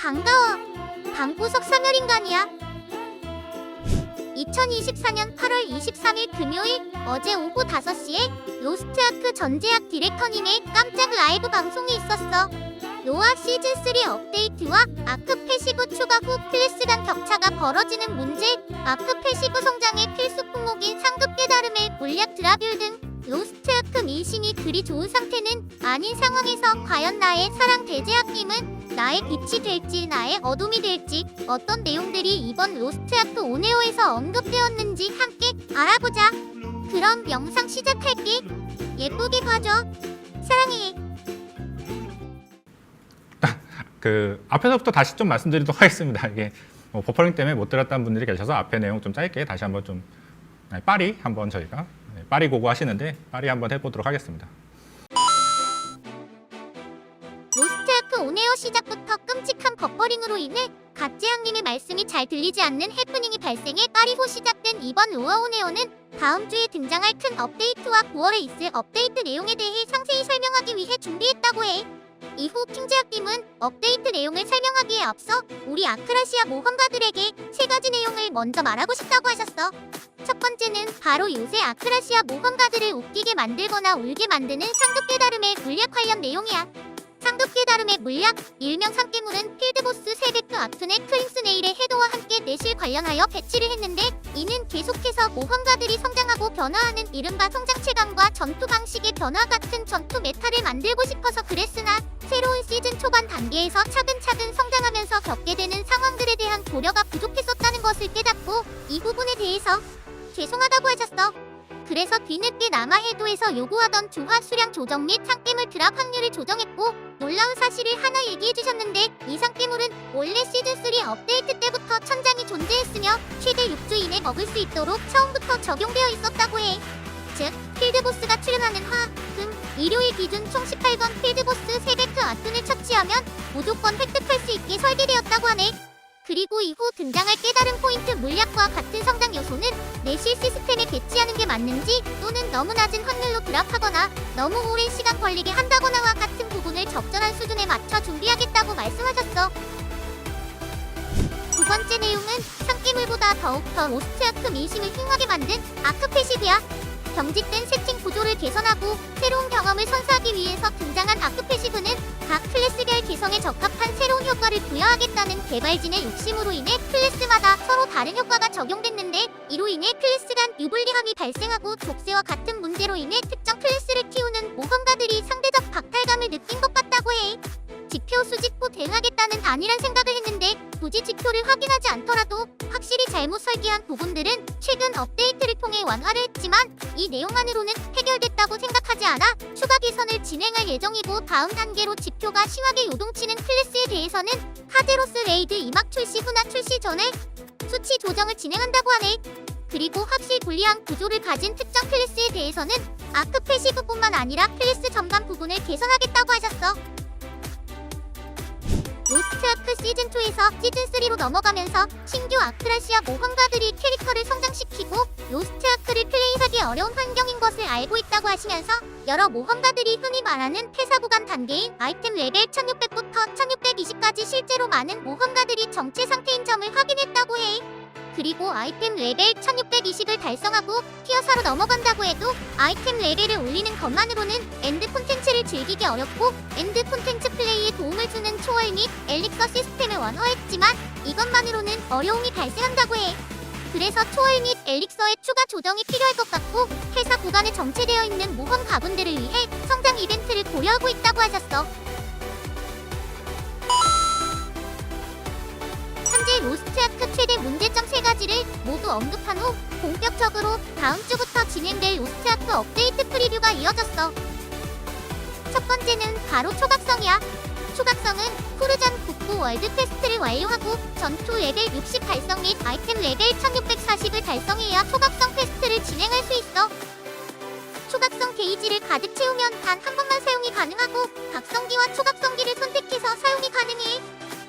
반가워. 방구석 사멸인간이야. 2024년 8월 23일 금요일 어제 오후 5시에 로스트아크 전제약 디렉터님의 깜짝 라이브 방송이 있었어. 노아 시즌3 업데이트와 아크 패시브 추가 후 클래스 간 격차가 벌어지는 문제, 아크 패시브 성장의 필수 품목인 상급 깨달음의 물약 드라뷴 등 로스트아크 민심이 그리 좋은 상태는 아닌 상황에서 과연 나의 사랑 대제약님은 나의 빛이 될지 나의 어둠이 될지 어떤 내용들이 이번 로스트아크 오네오에서 언급되었는지 함께 알아보자. 그럼 영상 시작할게. 예쁘게 봐줘. 사랑해. 앞에서부터 다시 좀 말씀드리도록 하겠습니다. 이게 버퍼링 때문에 못 들었다는 분들이 계셔서 앞에 내용 좀 짧게 다시 한번 좀 빠리 한번 저희가 빠리 고고 하시는데 빠리 한번 해보도록 하겠습니다. 로스트아크 오네오 시작부터 끔찍한 버퍼링으로 인해 갓제양님의 말씀이 잘 들리지 않는 해프닝이 발생해 빠리호 시작된 이번 로아 오네오는 다음 주에 등장할 큰 업데이트와 9월에 있을 업데이트 내용에 대해 상세히 설명하기 위해 준비했다고 해. 이후 킹제약님은 업데이트 내용을 설명하기에 앞서 우리 아크라시아 모험가들에게 3가지 내용을 먼저 말하고 싶다고 하셨어. 첫 번째는 바로 요새 아크라시아 모험가들을 웃기게 만들거나 울게 만드는 상급 깨달음의 물약 관련 내용이야. 상급 깨달음의 물약, 일명 상깨물은 필드보스 세베크 아툰의 크림스네일의 해도와 함께 내실 관련하여 배치를 했는데, 이는 계속해서 모험가들이 성장하고 변화하는 이른바 성장 체감과 전투 방식의 변화 같은 전투 메타를 만들고 싶어서 그랬으나 새로운 시즌 초반 단계에서 차근차근 성장하면서 겪게 되는 상황들에 대한 고려가 부족했었다는 것을 깨닫고 이 부분에 대해서 죄송하다고 하셨어. 그래서 뒤늦게 남아해도에서 요구하던 주화 수량 조정 및 상깨물 드랍 확률을 조정했고, 놀라운 사실을 하나 얘기해주셨는데, 이 상깨물은 원래 시즌3 업데이트 때부터 천장이 존재했으며 최대 6주 이내 먹을 수 있도록 처음부터 적용되어 있었다고 해. 즉, 필드보스가 출연하는 화, 금, 일요일 기준 총 18건 필드보스 세베크 아툰을 처치하면 무조건 획득할 수 있게 설계되었다고 하네. 그리고 이후 등장할 깨달은 포인트 물약과 같은 성장 요소는 내실 시스템에 배치하는 게 맞는지, 또는 너무 낮은 확률로 드랍하거나 너무 오랜 시간 걸리게 한다거나와 같은 부분을 적절한 수준에 맞춰 준비하겠다고 말씀하셨어. 두 번째 내용은 상깨물보다 더욱더 로스트아크 민심을 흉하게 만든 아크 패시브야. 경직된 세팅 구조를 개선하고 새로운 경험을 선사하기 위해서 등장한 아크 패시브는 각 클래스별 개성에 적합한 새로운 효과를 부여하겠다는 개발진의 욕심으로 인해 클래스마다 서로 다른 효과가 적용됐는데, 이로 인해 클래스 간 유불리함이 발생하고 족쇄와 같은 문제로 인해 특정 클래스를 키우는 모험가들이 상대적 박탈감을 느낀 것 같다고 해. 지표 수집 후 대응하겠다는 안일한 생각을 했는데, 굳이 지표를 확인하지 않더라도 확실히 잘못 설계한 부분들은 최근 업데이트를 통해 완화를 했지만 이 내용만으로는 해결됐다고 생각하지 않아 추가 개선을 진행할 예정이고, 다음 단계로 지표가 심하게 요동치는 클래스에 대해서는 카제로스 레이드 2막 출시 후나 출시 전에 수치 조정을 진행한다고 하네. 그리고 확실히 불리한 구조를 가진 특정 클래스에 대해서는 아크 패시브뿐만 아니라 클래스 전반 부분을 개선하겠다고 하셨어. 로스트아크 시즌2에서 시즌3로 넘어가면서 신규 아크라시아 모험가들이 캐릭터를 성장시키고 로스트아크를 플레이하기 어려운 환경인 것을 알고 있다고 하시면서 여러 모험가들이 흔히 말하는 폐사 구간 단계인 아이템 레벨 1600부터 1620까지 실제로 많은 모험가들이 정체 상태인 점을 확인했다고 해. 그리고 아이템 레벨 1620을 달성하고 티어 4로 넘어간다고 해도 아이템 레벨을 올리는 것만으로는 엔드 콘텐츠를 즐기기 어렵고, 엔드 콘텐츠 플레이에 도움을 주는 초월 및 엘릭서 시스템을 완화했지만 이것만으로는 어려움이 발생한다고 해. 그래서 초월 및 엘릭서의 추가 조정이 필요할 것 같고, 회사 구간에 정체되어 있는 모험 가분들을 위해 성장 이벤트를 고려하고 있다고 하셨어. 현재 로스트아크 최대 문제점 3가지를 모두 언급한 후 본격적으로 다음 주부터 진행될 로스트아크 업데이트 프리뷰가 이어졌어. 첫 번째는 바로 초각성이야. 초각성은 쿠르잔 북부 월드 퀘스트를 완료하고 전투 레벨 60 달성 및 아이템 레벨 1640을 달성해야 초각성 퀘스트를 진행할 수 있어. 초각성 게이지를 가득 채우면 단 한 번만 사용이 가능하고, 각성기와 초각성기를 선택해서 사용이 가능해.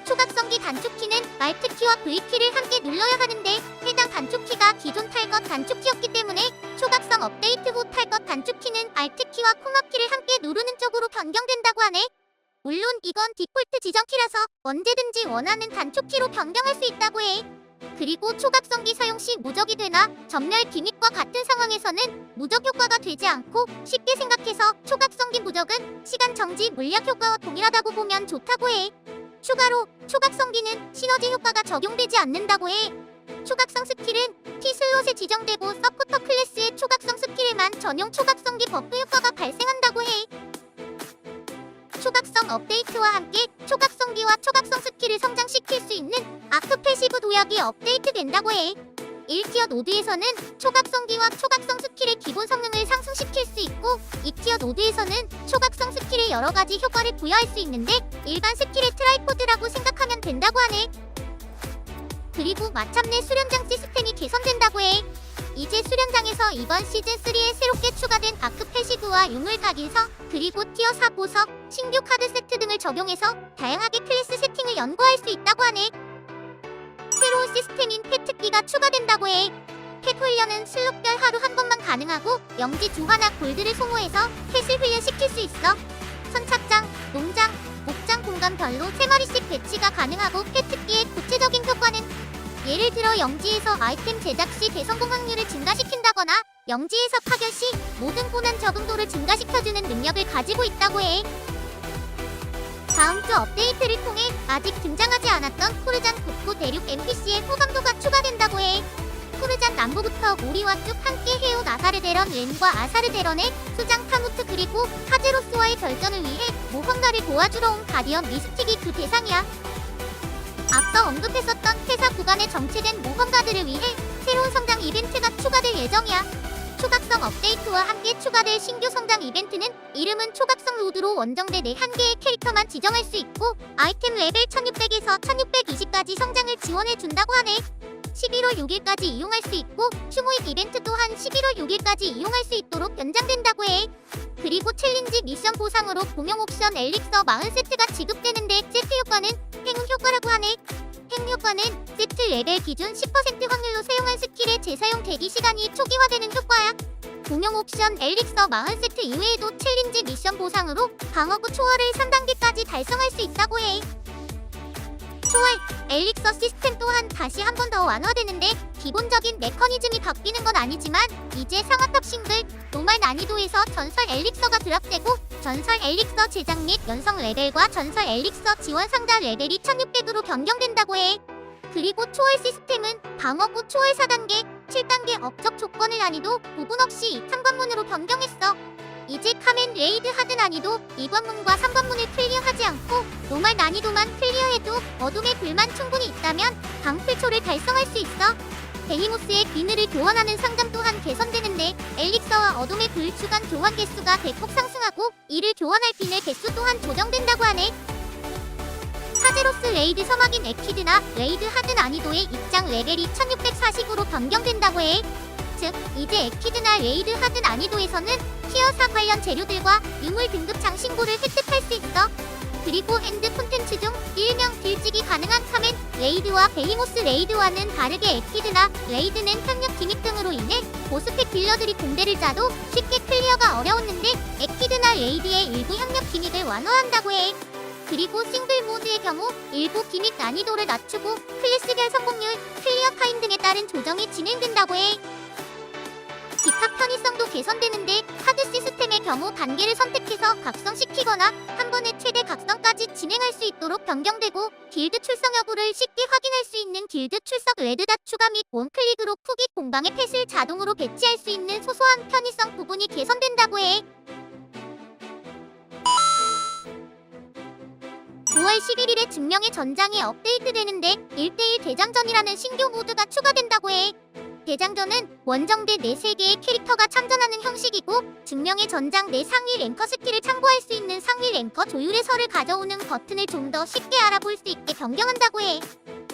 초각성기 단축키는 Alt키와 V키를 함께 눌러야 하는데, 해당 단축키가 기존 탈것 단축키였기 때문에 초각성 업데이트 후 탈것 단축키는 Alt키와 코마키를 함께 누르는 쪽으로 변경된다고 하네. 물론 이건 디폴트 지정키라서 언제든지 원하는 단축키로 변경할 수 있다고 해. 그리고 초각성기 사용 시 무적이 되나 전멸 기믹과 같은 상황에서는 무적 효과가 되지 않고 쉽게 생각해서 초각성기 무적은 시간 정지 물약 효과와 동일하다고 보면 좋다고 해. 추가로 초각성기는 시너지 효과가 적용되지 않는다고 해. 초각성 스킬은 T슬롯에 지정되고 서포터 클래스의 초각성 스킬에만 전용 초각성기 버프 효과가 발생한다고 해. 초각성 업데이트와 함께 초각성기와 초각성 스킬을 성장시킬 수 있는 아크 패시브 도약이 업데이트된다고 해. 1티어 노드에서는 초각성기와 초각성 스킬의 기본 성능을 상승시킬 수 있고 2티어 노드에서는 초각성 스킬의 여러가지 효과를 부여할 수 있는데 일반 스킬의 트라이포드라고 생각하면 된다고 하네. 그리고 마침내 수련장 시스템이 개선된다고 해. 이제 수련장에서 이번 시즌3에 새롭게 추가된 아크 패시브와 유물 각인서 그리고 티어 4 보석, 신규 카드 세트 등을 적용해서 다양하게 클래스 세팅을 연구할 수 있다고 하네. 새로운 시스템인 펫 특기가 추가된다고 해. 펫 훈련은 슬롯별 하루 한 번만 가능하고 영지 주화나 골드를 소모해서 펫을 훈련시킬 수 있어. 선착장, 농장, 목장 공간별로 3마리씩 배치가 가능하고 펫 특기의 구체적인 효과는 예를 들어 영지에서 아이템 제작 시 대성공 확률을 증가시킨다거나 영지에서 파견 시 모든 고난 적응도를 증가시켜주는 능력을 가지고 있다고 해. 다음 주 업데이트를 통해 아직 등장하지 않았던 코르잔 북부 대륙 NPC의 호감도가 추가된다고 해. 코르잔 남부부터 우리와 쭉 함께 해온 아사르데런 렌과 아사르데런의 수장 타무트 그리고 카제로스와의 결전을 위해 모험가를 도와주러 온 가디언 미스틱이 그 대상이야. 앞서 언급했었던 퇴사 구간에 정체된 모험가들을 위해 새로운 성장 이벤트가 추가될 예정이야. 초각성 업데이트와 함께 추가될 신규 성장 이벤트는 이름은 초각성 로드로 원정대 내 한 개의 캐릭터만 지정할 수 있고 아이템 레벨 1600에서 1620까지 성장을 지원해준다고 하네. 11월 6일까지 이용할 수 있고 휴무익 이벤트 또한 11월 6일까지 이용할 수 있도록 연장된다고 해. 그리고 챌린지 미션 보상으로 공용 옵션 엘릭서 40세트가 지급되는데 세트 효과는 행운 효과라고 하네. 행운 효과는 세트 레벨 기준 10% 확률로 사용한 스킬의 재사용 대기 시간이 초기화되는 효과야. 공용 옵션 엘릭서 40세트 이외에도 챌린지 미션 보상으로 방어구 초월을 3단계까지 달성할 수 있다고 해. 초월, 엘릭서 시스템 또한 다시 한 번 더 완화되는데 기본적인 메커니즘이 바뀌는 건 아니지만 이제 상어탑 싱글, 노말 난이도에서 전설 엘릭서가 드랍되고 전설 엘릭서 제작 및 연성 레벨과 전설 엘릭서 지원 상자 레벨이 1600으로 변경된다고 해. 그리고 초월 시스템은 방어구 초월 4단계, 7단계 업적 조건을 난이도 구분 없이 3관문으로 변경했어. 이제 카멘 레이드 하드 난이도 2관문과 3관문을 클리어하지 않고 노말 난이도만 클리어해도 어둠의 불만 충분히 있다면 방풀초를 달성할 수 있어. 베히모스의 비늘을 교환하는 상점 또한 개선되는데 엘릭서와 어둠의 불 주간 교환 개수가 대폭 상승하고 이를 교환할 비늘 개수 또한 조정된다고 하네. 카제로스 레이드 서막인 에키드나 레이드 하드 난이도의 입장 레벨이 1640으로 변경된다고 해. 즉, 이제 에키드나 레이드 하드 난이도에서는 티어 4 관련 재료들과 유물 등급 장신구를 획득할 수 있어. 그리고 엔드 콘텐츠 중 일명 딜찍이 가능한 카멘 레이드와 베히모스 레이드와는 다르게 에키드나 레이드는 협력 기믹 등으로 인해 보스팩 딜러들이 공대를 짜도 쉽게 클리어가 어려웠는데 에키드나 레이드의 일부 협력 기믹을 완화한다고 해. 그리고 싱글 모드의 경우 일부 기믹 난이도를 낮추고 클래스별 성공률, 클리어 타임 등에 따른 조정이 진행된다고 해. 기타 편의성도 개선되는데 카드 시스템의 경우 단계를 선택해서 각성시키거나 한 번에 최대 각성까지 진행할 수 있도록 변경되고 길드 출석 여부를 쉽게 확인할 수 있는 길드 출석 레드닷 추가 및 원클릭으로 푸기 공방의 펫을 자동으로 배치할 수 있는 소소한 편의성 부분이 개선된다고 해. 5월 11일에 증명의 전장이 업데이트되는데 1대1 대장전이라는 신규 모드가 추가된다고 해. 대장전은 원정대 내 3개의 캐릭터가 참전하는 형식이고 증명의 전장 내 상위 랭커 스킬을 참고할 수 있는 상위 랭커 조율의 설을 가져오는 버튼을 좀 더 쉽게 알아볼 수 있게 변경한다고 해.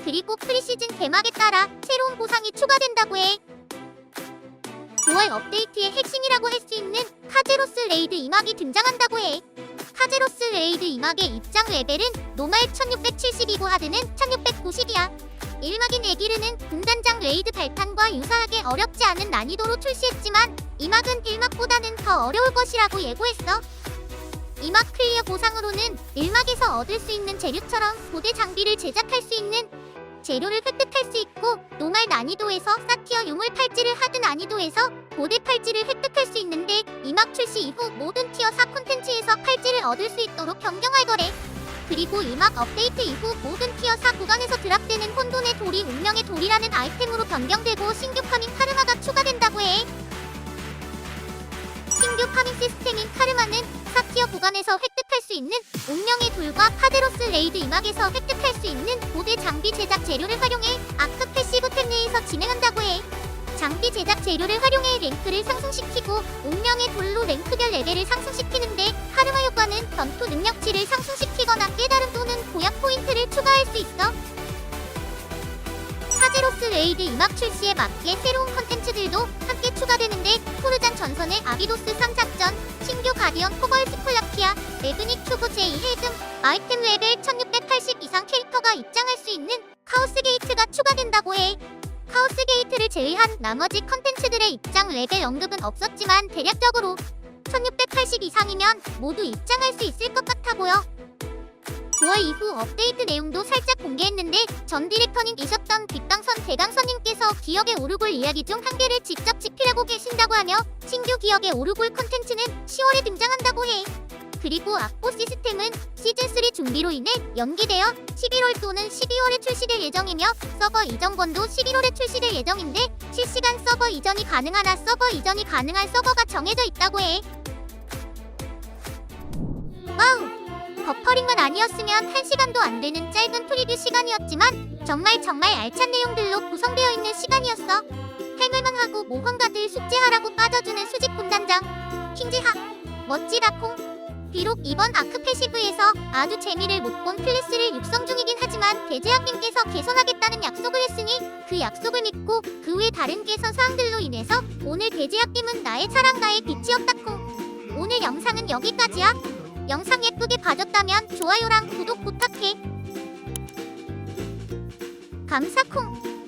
그리고 프리시즌 개막에 따라 새로운 보상이 추가된다고 해. 9월 업데이트의 핵심이라고 할 수 있는 카제로스 레이드 2막이 등장한다고 해. 카제로스 레이드 2막의 입장 레벨은 노말 1672고 하드는 1690이야. 1막인 에기르는 군단장 레이드 발판과 유사하게 어렵지 않은 난이도로 출시했지만 2막은 1막보다는 더 어려울 것이라고 예고했어. 2막 클리어 보상으로는 1막에서 얻을 수 있는 재료처럼 고대 장비를 제작할 수 있는 재료를 획득할 수 있고, 노말 난이도에서 사티어 유물 팔찌를 하드 난이도에서 고대 팔찌를 획득할 수 있는데, 2막 출시 이후 모든 티어 4 콘텐츠에서 팔찌를 얻을 수 있도록 변경할 거래. 그리고 2막 업데이트 이후 모든 티어 4 구간에서 드랍되는 혼돈의 돌이 운명의 돌이라는 아이템으로 변경되고, 신규 파밍 카르마가 추가된다고 해. 신규 파밍 시스템인 카르마는 4티어 구간에서 획득할 수 있는 운명의 돌과 파데로스 레이드 2막에서 획득할 수 있는 고대 장비 제작 재료를 활용해 아크 패시브 탭 내에서 진행한다고 해. 장비 제작 재료를 활용해 랭크를 상승시키고 운명의 돌로 랭크별 레벨을 상승시키는데, 카르마 효과는 전투 능력치를 상승시키거나 깨달음 또는 보약 포인트를 추가할 수 있어. 파제로스 레이드 2막 출시에 맞게 새로운 컨텐츠들도 함께 추가되는데, 포르잔 전선의 아비도스 3작전, 신규 가디언 코벌트 콜라키아, 매그닉 큐브 제2해 등 아이템 레벨 1680 이상 캐릭터가 입장할 수 있는 카오스 게이트가 추가된다고 해. 카오스 게이트를 제외한 나머지 컨텐츠들의 입장 레벨 언급은 없었지만, 대략적으로 1680 이상이면 모두 입장할 수 있을 것 같아 보여. 9월 이후 업데이트 내용도 살짝 공개했는데, 전 디렉터님이셨던 뒷강선 대강선님께서 기억의 오르골 이야기 중 한 개를 직접 집필하고 계신다고 하며, 신규 기억의 오르골 콘텐츠는 10월에 등장한다고 해. 그리고 악보 시스템은 시즌3 준비로 인해 연기되어 11월 또는 12월에 출시될 예정이며, 서버 이전권도 11월에 출시될 예정인데, 실시간 서버 이전이 가능하나 서버 이전이 가능한 서버가 정해져 있다고 해. 와우! 버퍼링만 아니었으면 1시간도 안 되는 짧은 프리뷰 시간이었지만, 정말 알찬 내용들로 구성되어 있는 시간이었어. 행을만 하고 모험가들 숙제하라고 빠져주는 수직 군단장 킹지하 멋지다 콩. 비록 이번 아크 패시브에서 아주 재미를 못 본 클래스를 육성 중이긴 하지만, 대제학님께서 개선하겠다는 약속을 했으니 그 약속을 믿고 그 외 다른 개선 사항들로 인해서 오늘 대제학님은 나의 사랑 나의 빛이었다 콩. 오늘 영상은 여기까지야. 영상 예쁘게 봐줬다면 좋아요랑 구독 부탁해. 감사 콩.